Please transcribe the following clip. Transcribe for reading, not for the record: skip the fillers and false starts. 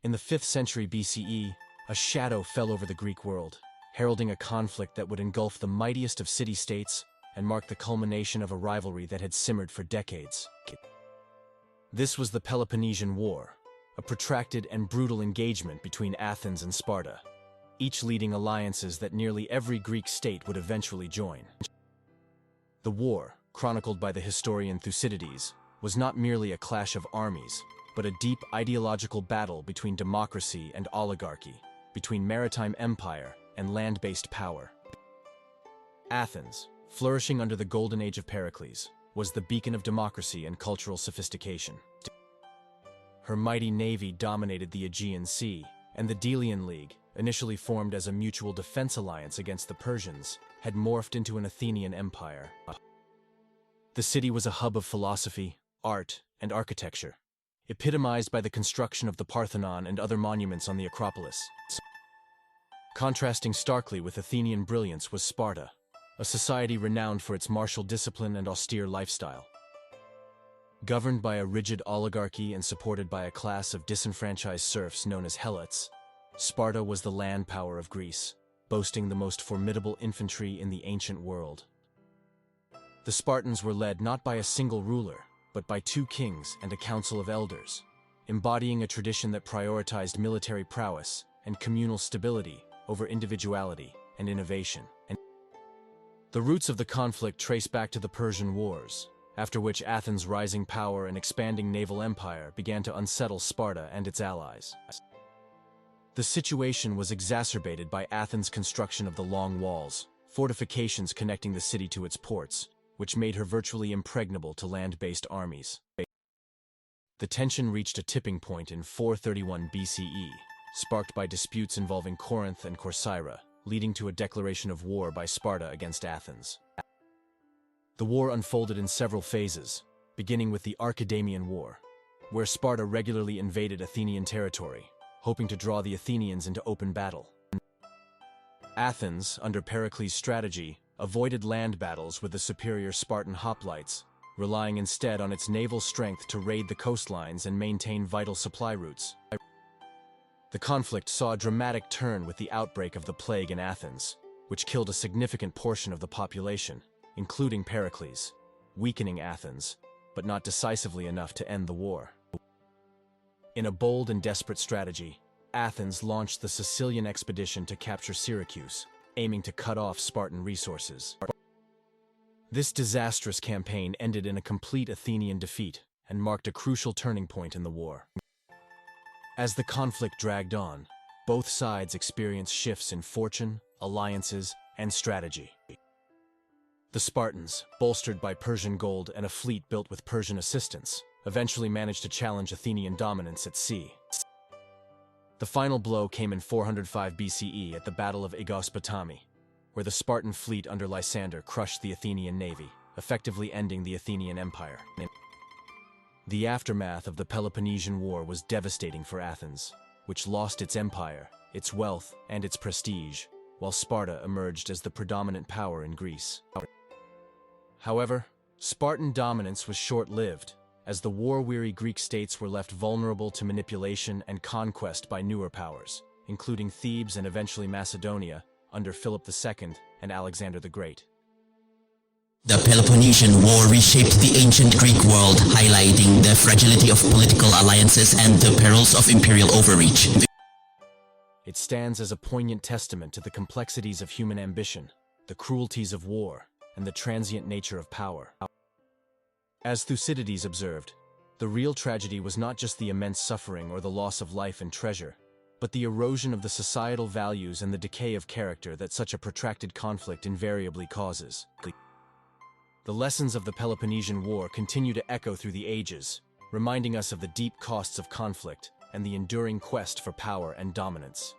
In the 5th century BCE, a shadow fell over the Greek world, heralding a conflict that would engulf the mightiest of city-states and mark the culmination of a rivalry that had simmered for decades. This was the Peloponnesian War, a protracted and brutal engagement between Athens and Sparta, each leading alliances that nearly every Greek state would eventually join. The war, chronicled by the historian Thucydides, was not merely a clash of armies, but a deep ideological battle between democracy and oligarchy, between maritime empire and land-based power. Athens, flourishing under the golden age of Pericles, was the beacon of democracy and cultural sophistication. Her mighty navy dominated the Aegean Sea, and the Delian League, initially formed as a mutual defense alliance against the Persians, had morphed into an Athenian empire. The city was a hub of philosophy, art, and architecture, epitomized by the construction of the Parthenon and other monuments on the Acropolis. Contrasting starkly with Athenian brilliance was Sparta, a society renowned for its martial discipline and austere lifestyle. Governed by a rigid oligarchy and supported by a class of disenfranchised serfs known as helots, Sparta was the land power of Greece, boasting the most formidable infantry in the ancient world. The Spartans were led not by a single ruler, but by 2 kings and a council of elders, embodying a tradition that prioritized military prowess and communal stability over individuality and innovation. The roots of the conflict trace back to the Persian Wars, after which Athens' rising power and expanding naval empire began to unsettle Sparta and its allies. The situation was exacerbated by Athens' construction of the Long Walls, fortifications connecting the city to its ports, which made her virtually impregnable to land-based armies. The tension reached a tipping point in 431 BCE, sparked by disputes involving Corinth and Corcyra, leading to a declaration of war by Sparta against Athens. The war unfolded in several phases, beginning with the Achaemenian War, where Sparta regularly invaded Athenian territory, hoping to draw the Athenians into open battle. Athens, under Pericles' strategy, avoided land battles with the superior Spartan hoplites, relying instead on its naval strength to raid the coastlines and maintain vital supply routes. The conflict saw a dramatic turn with the outbreak of the plague in Athens, which killed a significant portion of the population, including Pericles, weakening Athens, but not decisively enough to end the war. In a bold and desperate strategy, Athens launched the Sicilian expedition to capture Syracuse, aiming to cut off Spartan resources. This disastrous campaign ended in a complete Athenian defeat and marked a crucial turning point in the war. As the conflict dragged on, both sides experienced shifts in fortune, alliances, and strategy. The Spartans, bolstered by Persian gold and a fleet built with Persian assistance, eventually managed to challenge Athenian dominance at sea. The final blow came in 405 BCE at the Battle of Aegospotami, where the Spartan fleet under Lysander crushed the Athenian navy, effectively ending the Athenian Empire. The aftermath of the Peloponnesian War was devastating for Athens, which lost its empire, its wealth, and its prestige, while Sparta emerged as the predominant power in Greece. However, Spartan dominance was short-lived, as the war-weary Greek states were left vulnerable to manipulation and conquest by newer powers, including Thebes and eventually Macedonia, under Philip II and Alexander the Great. The Peloponnesian War reshaped the ancient Greek world, highlighting the fragility of political alliances and the perils of imperial overreach. It stands as a poignant testament to the complexities of human ambition, the cruelties of war, and the transient nature of power. As Thucydides observed, the real tragedy was not just the immense suffering or the loss of life and treasure, but the erosion of the societal values and the decay of character that such a protracted conflict invariably causes. The lessons of the Peloponnesian War continue to echo through the ages, reminding us of the deep costs of conflict and the enduring quest for power and dominance.